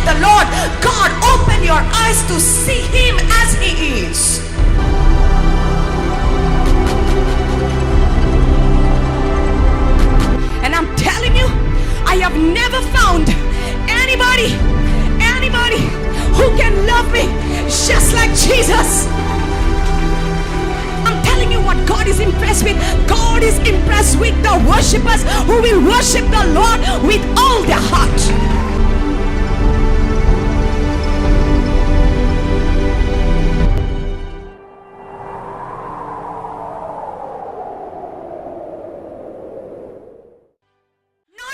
the Lord. God, open your eyes to see him as he is. And I'm telling you, I have never found anybody who can love me just like Jesus. I'm telling you what God is impressed with. God is impressed with the worshippers who will worship the Lord with all their heart.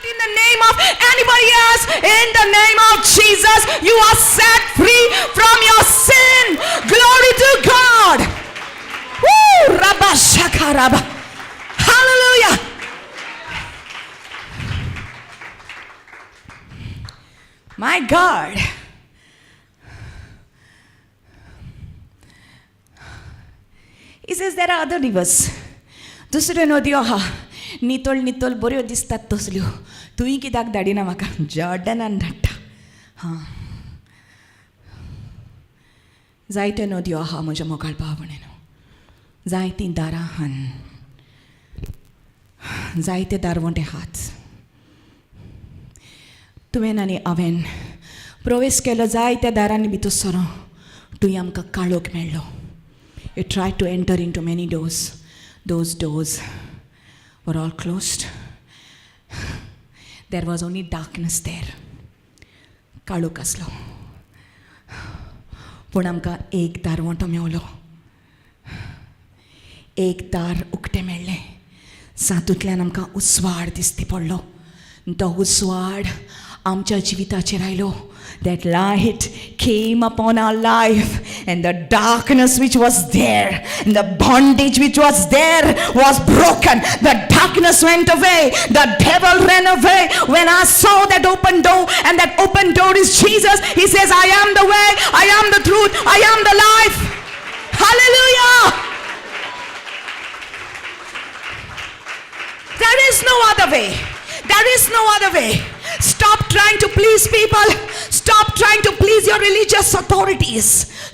In the name of anybody else, in the name of Jesus, you are set free from your sin. Glory to God. Woo! Rabba shakaraba. Hallelujah. My God. He says there are other rivers. दुसऱ्यो नद्यो आहा नितळ नितळ बऱ्यो दिसतात तसल्यो. तुवें कित्याक धाडिना म्हाका जॉर्डनान धाडटा. हां, जायत्यो नद्यो आहा म्हज्या मोगाळ भावणेन. जायतीं दारां आहान, जायते दारवंटे आहात. तुवें आनी हांवें प्रवेश केलो जायत्या दारांनी भितर सरो. तुवें आमकां काळोख मेळ्ळो. You tried to enter into many doors. Those doors were all closed. There was only darkness there. काळोख आसलो. पूण आमकां एक दारवंटो मेवलो. एक दार उक्तें मेळ्ळें. जातूंतल्यान आमकां उजवाड दिश्टी पडलो. तो उजवाड आमच्या जिविताचेर आयलो. That light came upon our life, and the darkness which was there, and the bondage which was there was broken. The darkness went away. The devil ran away. When I saw that open door, and that open door is Jesus, he says, I am the way, I am the truth, I am the life. Hallelujah. There is no other way. There is no other way. Stop trying to please people. Stop trying to please your religious authorities.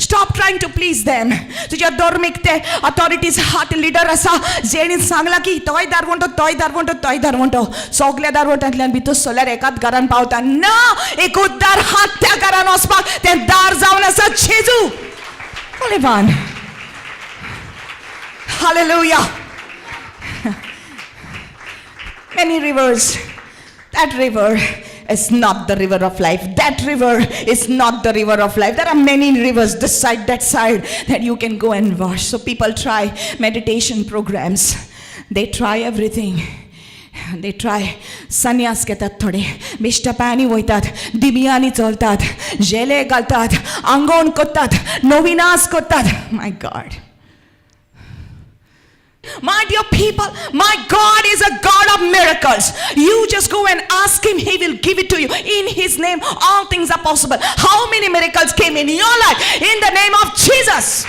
Stop trying to please them. तुज्या धर्मीक ते authorities हात leader आसा जेणी सांगला की तोय दारवंटो तोय दारवंटो तोय दारवंटो. सगल्या दारवंटांतल्यान भितर सल्यार एकाच घरान पावता. ना, एकूच दार हात त्या घरान वचपाक. तें दार जावन आसा जेजू. Holy One. Hallelujah. Many rivers. That river is not the river of life. That river is not the river of life. There are many rivers this side, that side, that you can go and wash. So people try meditation programs. They try everything. They try. Sannyas घेतात थोडे. बिश्टपांनी वयतात. दिव्यांनी चलतात. जेले घालतात. आंगोण करतात. नविनास करतात. My God. My dear people, my God is a God of miracles. You just go and ask him, he will give it to you. In his name, all things are possible. How many miracles came in your life? In the name of Jesus.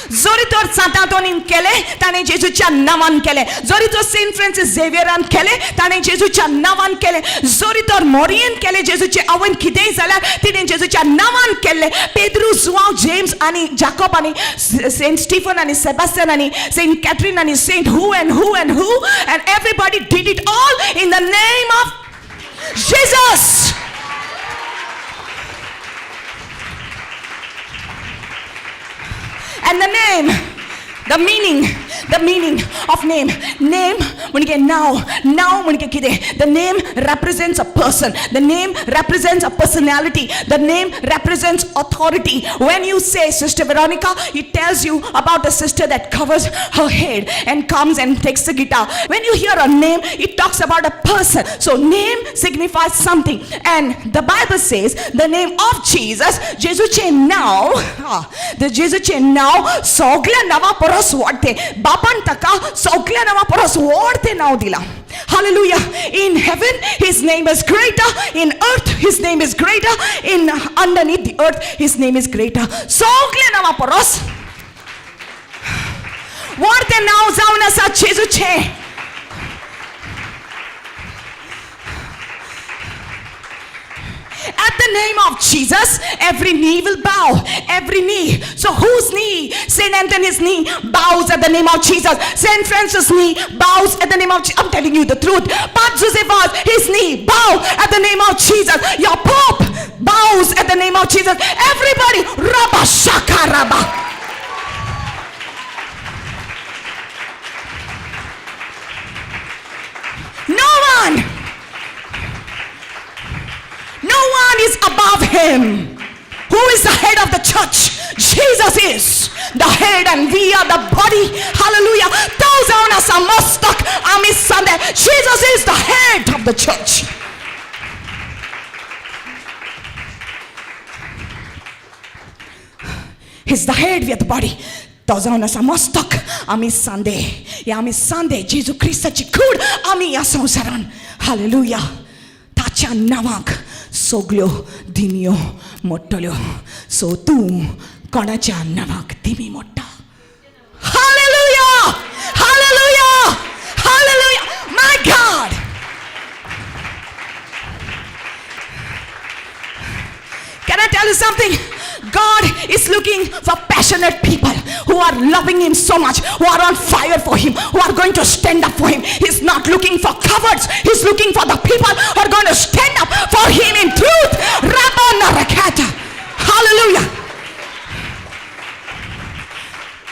जोरी तर सांतांतोनीन केले ताणे जेजूच्या नांवान केले. जोरी तर Saint Francis झेवियरान केले ताणे जेजूच्या नांवान केले. जोरी तर मोरियन केले जेजूचे आवयन कितेंय जाल्यार तिणें जेजूच्या नांवान केले. पेद्रू, जुआंव, जेम्स आनी जाकोब आनी सेंट स्टीफन आनी सेबास्टियन आनी सेंट कॅथरीन आनी Saint who and everybody did it all in the name of Jesus. And the name, the meaning of name. Name, the name represents a person. The name represents a personality. The name represents authority. When you say Sister Veronica, it tells you about a sister that covers her head and comes and takes the guitar. When you hear a name, it talks about a person. So name signifies something. And the Bible says the name of Jesus, Jesuche now, the Jesuche now, soglia nava poros warte. Bapan taka soglia nava poros warte now dila. Hallelujah. In heaven, his name is greater. In earth, his name is greater. In underneath the earth, his name is greater. Soglia nava poros warte now zauna sa Jesuche. the name of Jesus, every knee will bow. Every knee. So whose knee? St. Anthony's knee bows at the name of Jesus. St. Francis' knee bows at the name of Jesus. I'm telling you the truth. Pope Josephus, his knee bow at the name of Jesus. Your Pope bows at the name of Jesus. Everybody, Rabba Shaka Rabba. No one is above him. Who is the head of the church? Jesus is the head and we are the body. Hallelujah. Jesus is the head of the church. He's the head, we are the body. Ami Sunday, Jesus Christ kud ami yasaran. Hallelujah. Tacha nawak soglio dinio motolio. So tu konacha nawak dimi motta. Hallelujah. Hallelujah. Hallelujah. My God. Can I tell you something? God is looking for passionate people who are loving him so much, who are on fire for him, who are going to stand up for him. He's not looking for cowards. He's looking for the people who are going to stand up for him in truth. Hallelujah.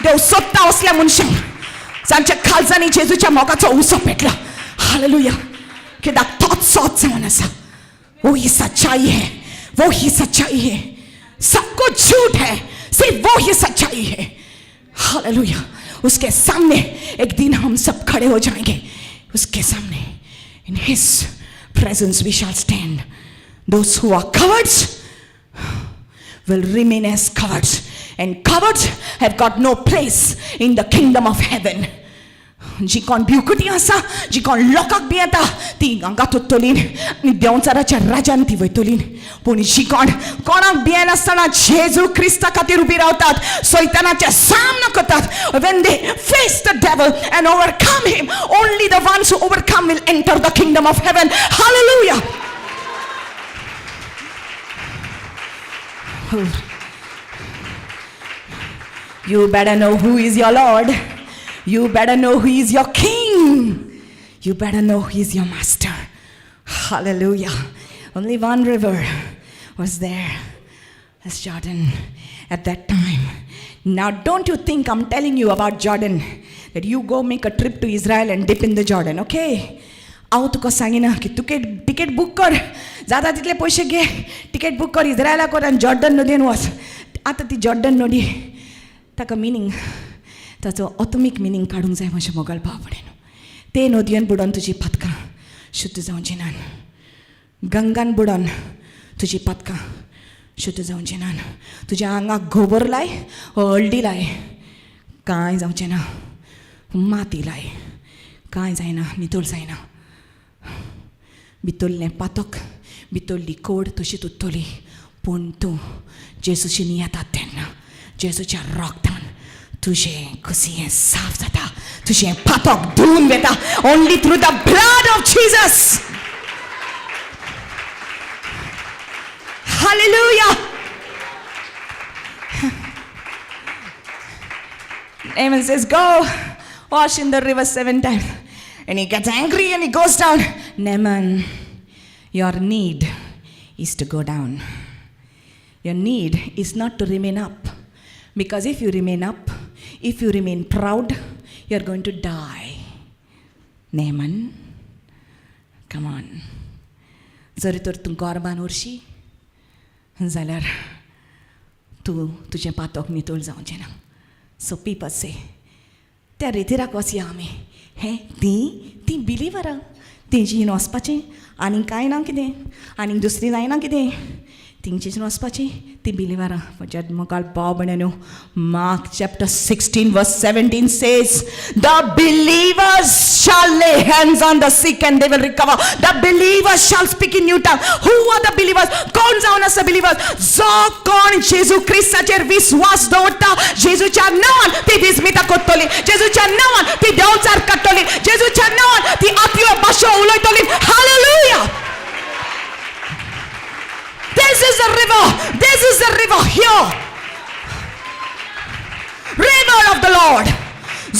Deus sotta osल्या मनशां सांच्या खालसानी जेजूच्या मोगाचो उसो पेटलो. Hallelujah. कित्याक तोच सोच जावन आसा. वो ही सच्चाई है. वो ही सच्चाई है. सब कुछ झूठ है, सिर्फ वो ही सच्चाई है. हालेलुया. उसके सामने एक दिन हम सब खड़े हो जाएंगे. उसके सामने in his presence we shall stand. Those who are cowards will remain as cowards, and cowards have got no place in the kingdom of heaven. जी कोण भिवकुटी आसा, जी कोण लोकांक भियेता, ती हांगा तोलीन आनी देंवचाराच्या राजान ती वयतलीन. पूण जी कोण कोणाक भियेनासतना जेजू क्रिस्ता खातीर उबी रावतात, सैतानाचे सामनो करतात, when they face the devil and overcome him, only the ones who overcome will enter the kingdom of heaven. Hallelujah. You better know who is your Lord. You better know who is your king. You better know who is your master. Hallelujah. Only one river was there. That's Jordan at that time. Now don't you think I'm telling you about Jordan, that you go make a trip to Israel and dip in the Jordan, okay? हांव तुका सांगिना की ticket book कर, जाता तितले पयशे घे, ticket book कर, इस्रायला कर आनी जॉर्डन नदीन वच. आतां ती जॉर्डन नदी ताका मिनींग, ताचो ऑटोमीक मिनींग काडूंक जाय म्हज्या मोगाळ भाव भयणीनो. ते नदयेन बुडोवन तुजी पातकां शुद्ध जावची नान. गंगान बुडोवन तुजी पातकां शुद्ध जावची नान. तुज्या आंगाक गोबर लाय, हळदी लाय, कांय जावचें ना. माती लाय, कांय जायना, नितळ जायना. भितरलें पातक, भितरली कोड तशीच उरतली. पूण तूं जेजूची येतात तेन्ना जेजूच्या रोगतान तुजें कुसियें साफ जाता. तुजें पातक धुवन वेता. Only through the blood of Jesus. Hallelujah. Naaman says, go wash in the river 7 times. And he gets angry and he goes down. Naaman, your need is to go down. Your need is not to remain up. Because if you remain up, if you remain proud, you're going to die. Naaman, come on. जरी तर तूं गोरबान उरशी जाल्यार तूं तुजें पातक नितळ जावचें ना. So people से त्या रितीराक वचया आमी. हें ती बिलिवरां तेंची वचपाचें आनी कांय ना कितें, आनी दुसरी जायना कितें, तेंचीच वचपाचीं ती बिलिवरां. म्हज्या मोगाळ भाव भयणीनो, Mark chapter 16 verse 17 says, the believers shall lay hands on the sick and they will recover. The believers shall speak in new tongue. Who are the believers? कोण जावन आसा believers? जो कोण जेजू क्रिस्ताचेर विश्वास दवरता, जेजूच्या नांवान ती विस्मिता करतली, जेजूच्या नांवान ती देंवचार काडटली, जेजूच्या नांवान ती आपल्यो भाशो उलयतली. Hallelujah. There This is the river. This is the river here. River of the Lord.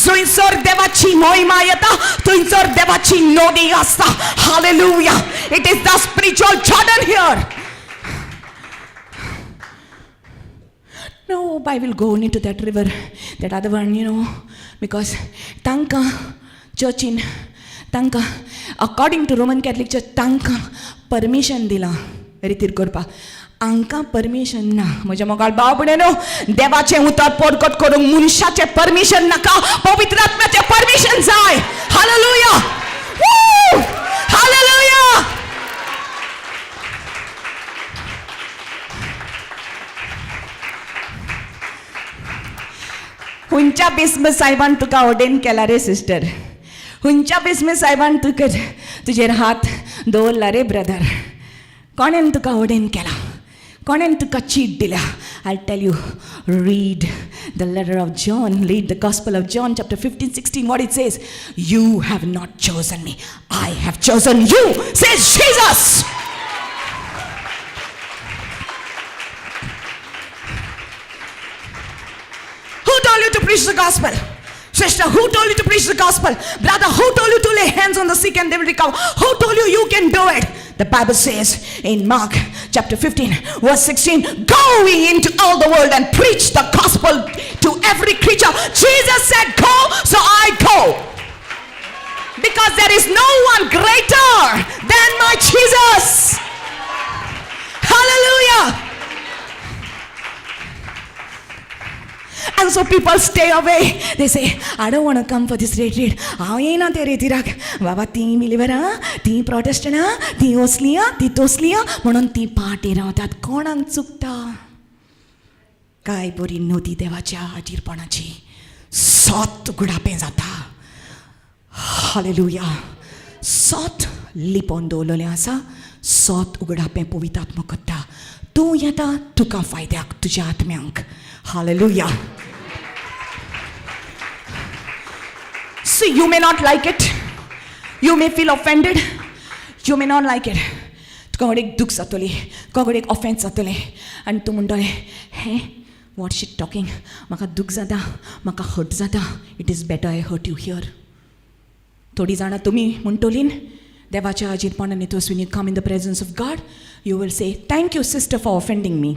Zuinsor devachi moimayata, tuinsor devachi nodiyasta. Hallelujah. It is the spiritual Jordan here. No, I will go into that river, that other one, because tanka church in tanka, according to Roman Catholic Church, tanka permission dila ritir korpa. आंका permission ना म्हज्या मोगाळ भाव भयणीनो देवाचे उतर पोरकत करूंक मनशाचे permission नाका पवित्र आत्म्याचे परमिशन जाय हालेलुया हालेलुया हुंच्या बिस्म साहेबान तुका ऑर्डेन केला रे सिस्टर हुंच्या बिस्म साहेबान तुका तुजेर हात दवरला रे ब्रदर कोणेन तुका ऑर्डेन केला कोणेन तुका चीट दिल्या I'll tell you, read the letter of John, read the Gospel of John, chapter 15, 16, what it says. You have not chosen me, I have chosen you, says Jesus. Who told you to preach the gospel? Sister, who told you to preach the gospel? Brother, who told you to lay hands on the sick and they will recover? Who told you you can do it? The Bible says in Mark chapter 15 verse 16, go ye into all the world and preach the gospel to every creature. Jesus said go, so I go. Because there is no one greater than my Jesus. Hallelujah. And so people stay away. They say, I don't want to come for this retreat. Baba, ती believer, ती Protestant, ती osliya, ती tosliya, म्हणून ती party रावतात. कोणाक चुकता? काय बरी नोंदी देवाच्या हाजीरपणाची. सोत उगडापें जाता. हालेलुया. सोत लिपोन दवरलेलें आसा. सोत उगडापें पवित्र आत्मा करता. तूं येता तुका फायद्याक तुज्या आत्म्यांक. Hallelujah. See, you may not like it. You may feel offended. You may not like it. तुका एक दुख जातली, तुका एक ऑफेन्स जातलें आनी तूं म्हणटलें हे वॉट शी टॉकिंग म्हाका दूख जाता म्हाका हर्ट जाता it is better I hurt you here थोडीं जाणां तुमी म्हणटलीं देवाच्या हाजीरपणान येतोच when you come in the presence of God you will say thank you sister for offending me.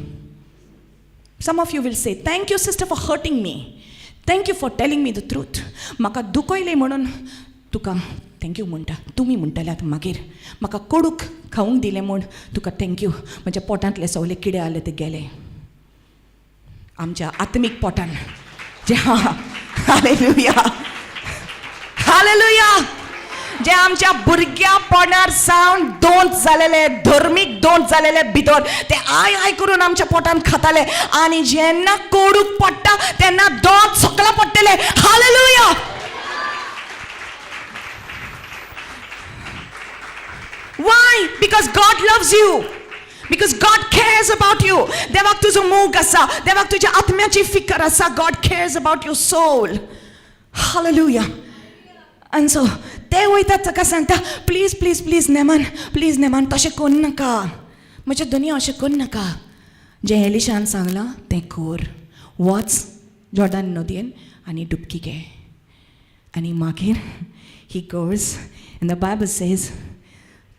Some of you will say, thank you sister for hurting me. Thank you for telling me the truth. म्हाका दुखयलें म्हणून तुका thank you म्हणटा तुमी म्हणटल्यात मागीर म्हाका कोडूक खावंक दिलें म्हूण तुका थँक्यू म्हज्या पोटांतले सगळे किडे आले ते गेले आमच्या आत्मीक पोटान जे हालेलुया हालेलुया जे आमच्या भुरग्या पोटार सावन दोन जालेले धर्मीक दोन जालेले भितर ते आय करून आमच्या पोटान खाताले आनी जेन्ना कोडूक पडटा तेन्ना दोन सकला पडटले hallelujah Why? Because God loves you. Because God cares about you. देवाक तुजो मोग आसा देवाक तुज्या आत्म्याची फिकर आसा God cares about your soul. Hallelujah. And so ते वयतात ताका सांगता प्लीज प्लीज प्लीज नेमान तशें करूं नाका म्हज्या दुनिया अशें करूं नाका जें एलिशान सांगलां तें कर वच जॉर्डन नदयेन आनी डुबकी घे आनी मागीर he goes and the Bible says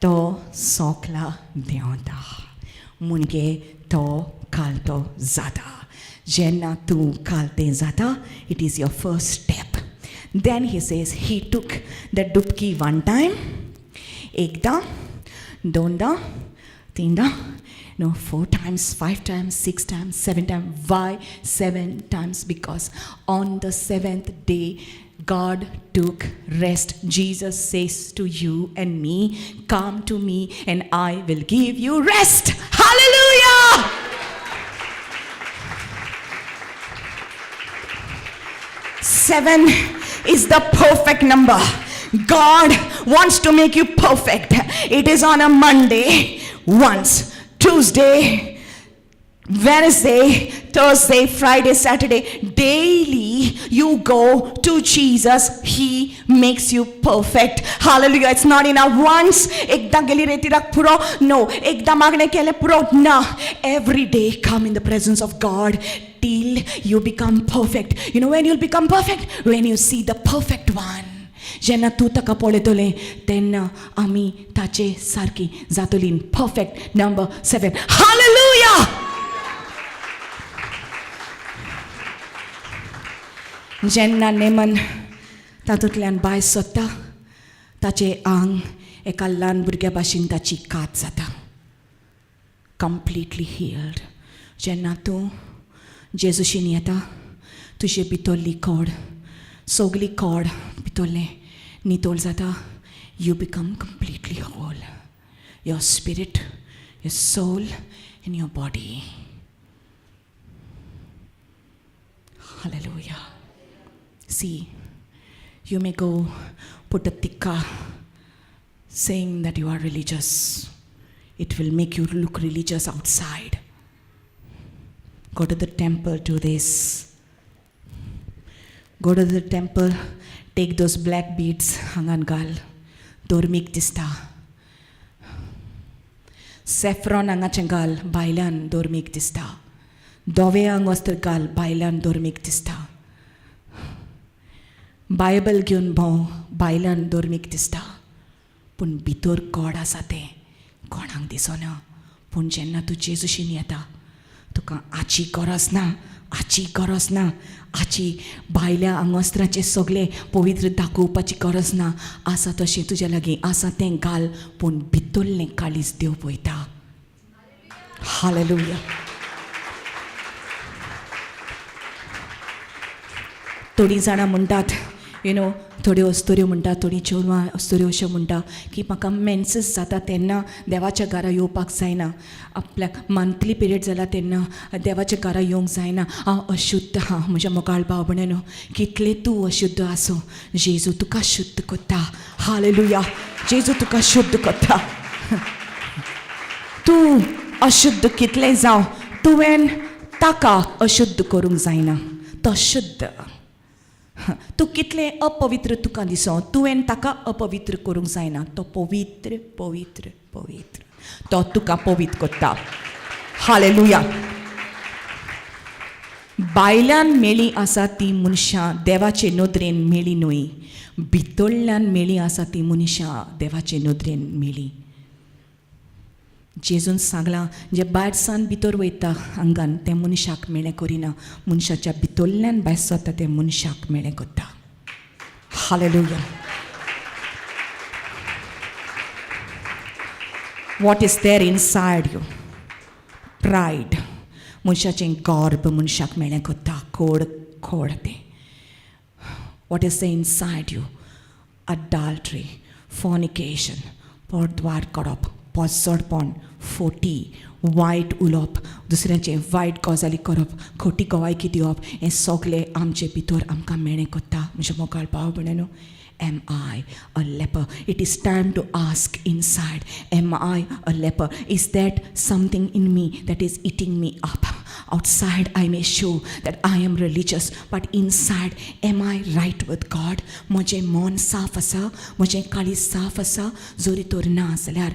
तो सोकला देंवता मुणगे तो कालतो जाता जेन्ना तूं कालतें जाता it is your first step. Then he says he took the dubki one time, ekda, donda, tinda, no 4 times, 5 times, 6 times, 7 times. Why 7 times? Because on the 7th day God took rest. Jesus says to you and me, come to me and I will give you rest. Hallelujah! Seven is the perfect number. God wants to make you perfect. It is on a Monday, once, Tuesday, Wednesday, Thursday, Friday, Saturday. Daily you go to Jesus. He makes you perfect. Hallelujah. It's not enough once. Ekda geli retirak puro. No. Ekda magne kele puro. No. every day come in the presence of God till you become perfect. You know when you'll become perfect? When you see the perfect one. जेन्ना तूं ताका पळयतलें तेन्ना आमी ताचे सारकी जातलीं. Perfect. Number 7. Hallelujah! जेन्ना Neyman तातूंतल्यान भायर सरता ताचें आंग एका ल्हान भुरग्या भाशेन ताची कात जाता. Completely healed. जेन्ना तूं जेजूशीन येता तुजे भितरली कोड सगली कोड भितरलें नितोळ जाता. You become completely whole. Your spirit, your soul and your body. Hallelujah. See, you may go put a tikka saying that you are religious. It will make you look religious outside. Go to the temple, do this. Go to the temple, take those black beads, hangan gal, dormik dista. Saffron hangachen gal, bailan dormik dista. Dove hangostar gal, bailan dormik dista. Bible घेवन भोंव बायलान dormik दिसता. पूण भितर code आसा तें कोणाक दिसना. पूण जेन्ना तूं जेजूशीन येता तुका आची गरज ना, आची गरज ना, आची भायल्या आंगवस्त्राचें सगळें पवित्र दाखोवपाची गरज ना. आसा तशें तुज्या लागीं आसा तें घाल पूण भितरलें काळीज देव पळयता. हालेलुया. थोडीं जाणां म्हणटात थोड्यो अस्तुऱ्यो म्हणटा, थोडीं चेडवां अस्तुऱ्यो अश्यो म्हणटा की म्हाका मेन्सीस जाता तेन्ना देवाच्या घरा येवपाक जायना. आपल्याक मंथली पिरियड जाला तेन्ना देवाच्या घरा येवंक जायना. हांव अशुद्ध आहा. म्हज्या मोगाळ भाव भयणीनो, कितले तूं अशुद्ध आसूं जेजू तुका शुद्ध करता. हालेलुया. जेजू तुका शुद्ध करता. तूं अशुद्ध कितलें जावं तुवें ताका अशुद्ध करूंक जायना. तो शुद्ध. तूं कितलें अपवित्र तुका दिसो तुवें ताका अपवित्र करूंक जायना. तो पवित्र पवित्र पवित्र. तो तुका पवित्र करता. हालेलुया. भायल्यान मेळी आसा ती मनशां देवाचे नदरेन मेळी न्हय. भितरल्यान मेळी आसा ती मनशां देवाचे नदरेन मेळी. जेजून सांगलां जे भायर सावन भितर वयता आंगान तें मनशाक मेळ्ळें करिना. मनशाच्या भितरल्यान भायर सरता तें मनशाक मेळ्ळें करता. Hallelujah. What is there inside you? Pride. मनशाचें गर्भ मनशाक मेळ्ळें करता. खोड खोड तें. What is the inside you? Adultery, fornication, परद्वार करप, पोसडपण, फोटी, वायट उलोवप, दुसऱ्याचें वायट गजाली करप, खोटी गवायकी दिवप, हें सगळें आमचे भितर आमकां मेळ्ळें करता. म्हज्या मोगाळ भाव भयणीनो, am I a leper? It is time to ask inside, am I a leper? Is that something in me that is eating me up? Outside I may show that I am religious, but inside am I right with God? म्हजें मन साफ आसा, म्हजें काळीज साफ आसा. जोरी तर ना जाल्यार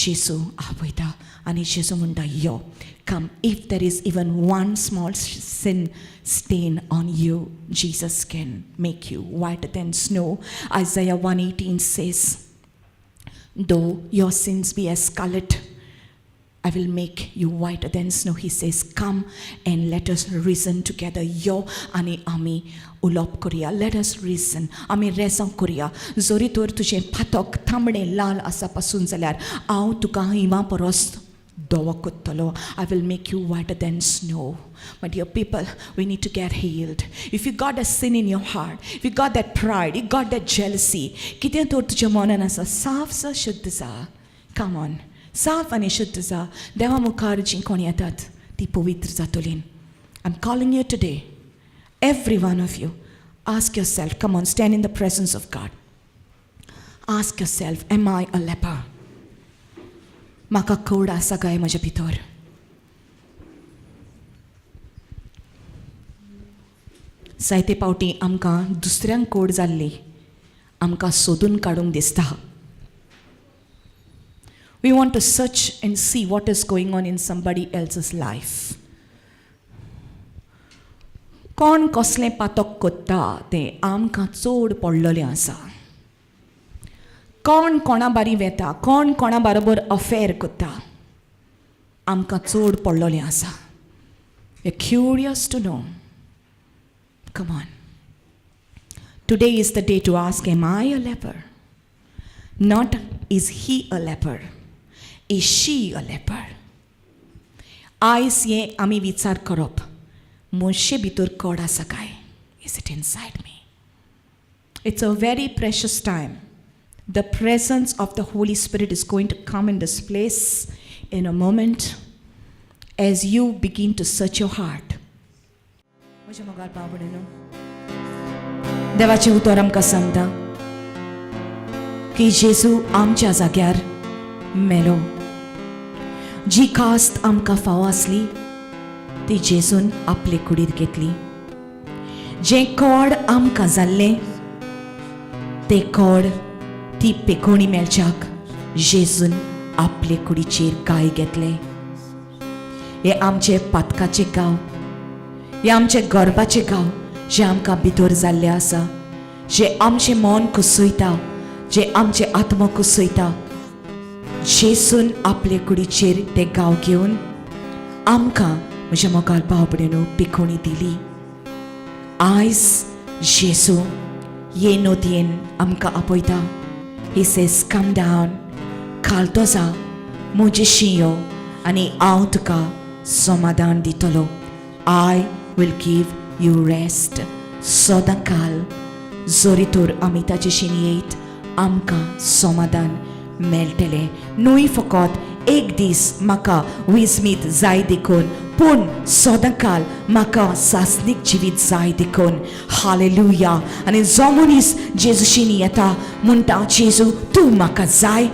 जेजू आपयता आनी जेजू म्हणटा यो come. If there is even one small sin stain on you, Jesus can make you whiter than snow. Isaiah 1:18 says, though your sins be as scarlet, I will make you whiter than snow. He says, come and let us reason together. Yo ani ami ulop korea. Let us reason. Ami reason korea. Zori tor tuje patok tamde lal asa pasun zalyar. Au tuka hima poros dowa kottalo. I will make you whiter than snow. My dear people, we need to get healed. If you got a sin in your heart, if you got that pride, you got that jealousy, kiten tor tuje monan asa saaf sa shuddh sa. Come on. साफ आनी शुद्ध जा. देवा मुखार जीं कोण येतात ती पवित्र जातलीं. I'm calling you today, every one of you, ask yourself, come on, stand in the presence of God. Ask yourself, am I a leper? म्हाका कोड आसा काय म्हज्या भितर? जायते पावटी आमकां दुसऱ्यांक कोड जाल्ली आमकां सोदून काडूंक दिसता. We want to search and see what is going on in somebody else's life. कोण कसलें पातक कोत्ता तें आमकां चड पडलेलें आसा. कोण कोणा बारी वेता, कोण कोणा बरोबर अफेर कोत्ता, आमकां चड पडलेलें आसा. We're curious to know. Come on. Today is the day to ask, am I a leper? Not is he a leper. Is she a leper? आयज हें आमी विचार करप. मोशे भितर कोड आसा काय? Is it inside me? It's a very precious time. The presence of the Holy Spirit is going to come in this place in a moment as you begin to search your heart. म्हज्या मोगाल भाव भयणीनो, देवाचें उतर आमकां सांगता की जेजू आमच्या जाग्यार मेलो. जी कास्त आमकां फावो आसली ती जेजून आपले कुडीर घेतली. जें कोड आमकां जाल्लें तें कोड ती पेकोणी मेळच्याक जेजून आपले कुडीचेर गाय घेतले. हे आमचे पातकाचे गांव, हे आमचे गर्भाचे गांव जे आमकां भितर जाल्ले आसा, जे आमचें मन कुसयता, जे आमचे आत्म कुसयता, जेजून आपले कुडीचेर ते गांव घेवन आमकां म्हज्या मोगाल भाव भयणीनो पिकोणी दिली. आयज जेजू हे नदयेन आमकां आपयता. He says, come down, खालतो जा, म्हजेशी यो आनी हांव तुका समाधान दितलो. I will give you rest. सदां काल जोरी तोर आमी ताचेशी येयत आमकां समाधान मेळटलें. न्हय फकत एक दीस म्हाका विस्मीत जाय देखून, पूण सदां काल म्हाका सासनीक जिवीत जाय देखून. हालेलुया. आनी जो मनीस जेजूशी येता म्हणटा, जेजू तूं म्हाका जाय,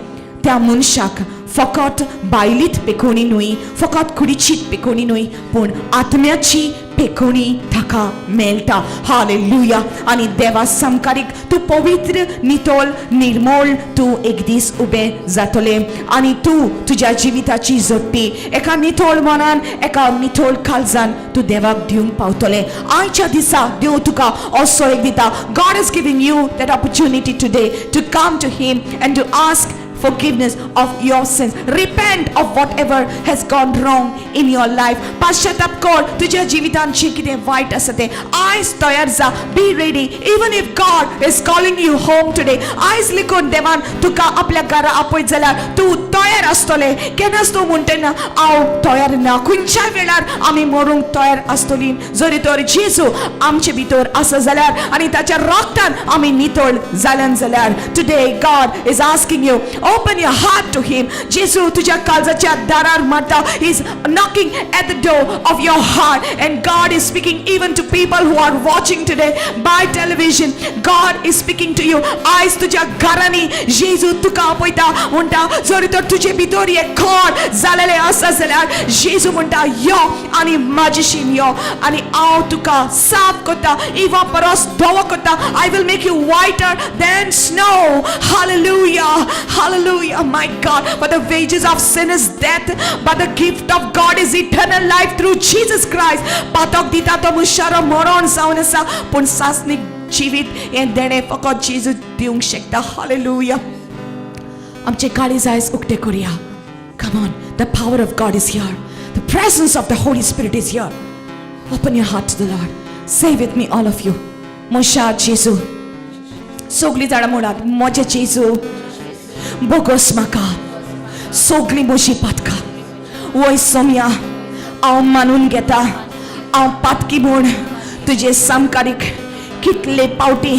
त्या मनशाक फकत बायलीत पेकोणी न्हय, फकत कुडीचीत पेकोणी न्हय, पूण आत्म्याची पेकोणी ताका मेळटा. हालेलुया. आनी देवा समकारीक तूं पवित्र, नितोल, निर्मळ तूं एक दीस उबें जातलें आनी तूं तुज्या जिविताची जोडपी एका नितोळ मनान, एका नितोळ काळजान तूं देवाक दिवंक पावतलें. आयच्या दिसा देव तुका असो एक दिता. God is giving you that opportunity today to come to him and to ask forgiveness of your sins. Repent of whatever has gone wrong in your life. पाश्चाताप कर तुझ्या जिवितान जे कितें वायट आसा तें. आयज तयार जा. Be ready. Even if God is calling you home today, आयज लिखून देवान तुका आपल्या घरा आपयत जाल्यार तूं तयार आसतलें. केन्नाच तूं म्हणटना हांव तयार ना. खंयच्याय वेळार आमी मरूंक तयार आसतलीं. जरी तर जेजू आमचे भितर आसा जाल्यार आनी ताच्या रक्तान आमी नितळ जाल्यान जाल्यार, today God is asking you, open your heart to him. जेजू तुझ्या काळजाच्या दारार मारता. He is knocking at the door of your heart and God is speaking even to people who are watching today by television. God is speaking to you. आयज तुझ्या घरांनी जेजू तुका आपयता. म्हणटा जरी तर तुजे भितर एक खोड जालेले आसा जाल्यार जेजू म्हणटा यो आनी म्हाजेशी यो आनी हांव तुका साफ करता, इवा परस धवो करता. I will make you whiter than snow. Hallelujah. Hallelujah. My God, but the wages of sin is death, but the gift of God is eternal life through Jesus Christ. पातक दिता तो मुशारो मरण जावन आसा, पूण सासनीक जिवीत हें देणे फकत जेजू दिवंक शकता. Hallelujah. आमचे काळीज आयज उक्ते करुया. Come on, the power of God is here. The presence of the Holy Spirit is here. Open your heart to the Lord. Say with me, all of you. मोशा जेजू, सगळीं जाणां म्हणात, म्हजे जेजू बोगोस म्हाका सगळीं म्हजी पातकां वय सोम्या हांव मानून घेता. हांव पातकी म्हूण तुजे समकारीक कितले पावटी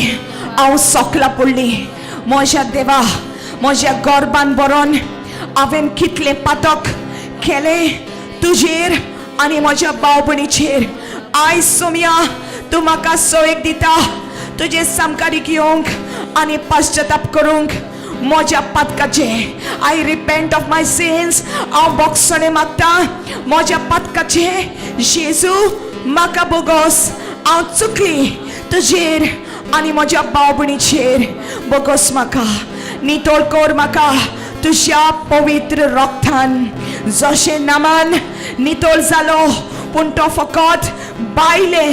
हांव सोकला पडली. म्हज्या देवा, म्हज्या गर्भान बरोवन हांवें कितले पातक केले तुजेर आनी म्हज्या भाव भयणीचेर. आयज सोम्या तूं म्हाका सोयेक दिता तुजे समकारीक येवंक आनी पाश्चाताप करूंक म्हज्या पातकाचे. आय रिपेंट ऑफ माय सिन्स. हांव बोगसणे मागता म्हज्या पातकाचे. जेजू म्हाका बोगोस, हांव चुकली तुजेर आनी म्हज्या भाव भयणीचेर. बोगोस म्हाका, नितळ कर म्हाका तुझ्या पवित्र रक्तान जशें नामान नितोळ जालो पूण तो फकत बायले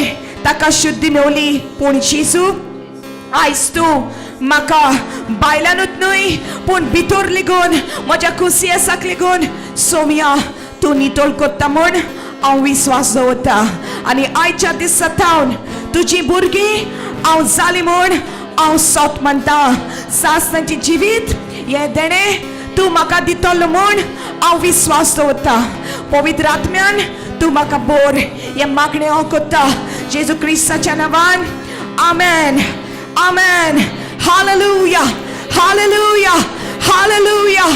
ताका शुद्धी मेवली पूण जेजू आयज तूं म्हाका बायलांनूच न्हय पूण भितर लेगून म्हज्या कुसियेसाक लेगून सोम्या तूं नितोळ कोत्ता म्हूण हांव विश्वास दवरता आनी आयच्या दिसांतावन तुजी भुरगीं हांव जाली म्हूण हांव सोत म्हणटा सासणाची जिवीत हे देणें तूं म्हाका दितलो म्हूण हांव विश्वास दवरता पवित्र आत्म्यान तूं म्हाका बोर हे मागणें हांव कोत्ता जेजू क्रिस्ताच्या नांवान आमेन आमेन Hallelujah, hallelujah, hallelujah.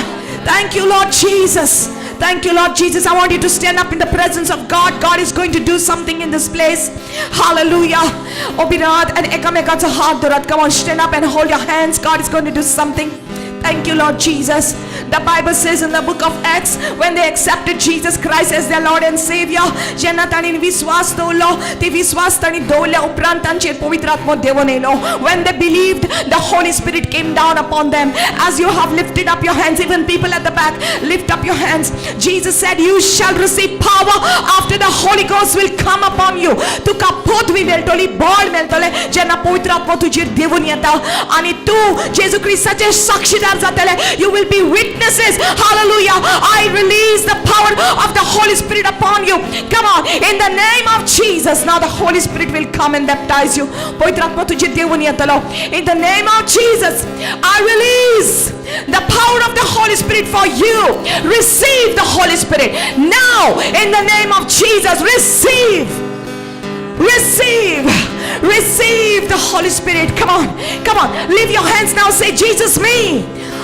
Thank you, Lord Jesus. Thank you, Lord Jesus. I want you to stand up in the presence of God. God is going to do something in this place. Hallelujah. Obirad and ekamekacha haat dorat. Come on, stand up and hold your hands. God is going to do something. Thank you, Lord Jesus. The Bible says in the book of Acts, when they accepted Jesus Christ as their Lord and Savior, जेन्ना तांणी विश्वास दवरलो ते विश्वास तांणी दवरल्या उपरांत तांचेर पवित्र आत्मो देवून येयलो. When they believed, the Holy Spirit came down upon them. As you have lifted up your hands, even people at the back, lift up your hands. Jesus said, you shall receive power after the Holy Ghost will come upon you. तुका पदवी मेळटली, बळ मेळटलें जेन्ना पवित्र आत्मो तुजेर देवून येता आनी तूं जेजू क्रिस्ताचे साक्षीदार जातले. You will be witnesses. Hallelujah. I release the power of the Holy Spirit upon you. Come on, in the name of Jesus. Now the Holy Spirit will come and baptize you. पवित्र आत्मा तुझे देवून येतलो. In the name of Jesus, I release the power of the Holy Spirit for you. Receive the Holy Spirit now. In the name of Jesus, receive. Receive the Holy Spirit. Come on, come on, lift your hands now. Say, Jesus, me.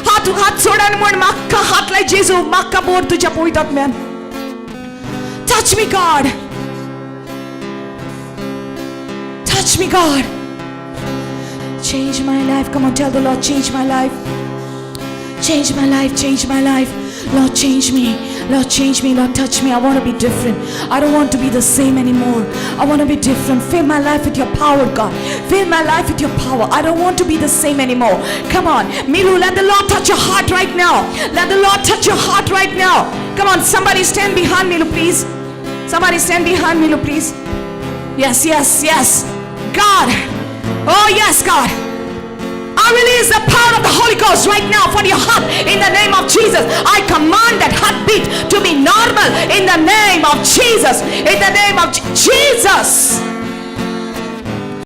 हात soda म्हण म्हाका हात लाय जेजू म्हाका bore तुझ्या पवित्र आत्म्यान. Touch me, God. Touch me, God. Change my life. Come on, tell the Lord, change my life. Change my life, change my life. Lord, change me. Lord, change me. Lord, touch me. I want to be different. I don't want to be the same anymore. I want to be different. Fill my life with your power, God. Fill my life with your power. I don't want to be the same anymore. Come on. Milu, let the Lord touch your heart right now. Let the Lord touch your heart right now. Come on, somebody stand behind Milu, please. Somebody stand behind Milu, please. Yes, yes, yes. God. Oh, yes, God. I release the power of the Holy Ghost right now for your heart in the name of Jesus. I command that heartbeat to be normal in the name of Jesus. It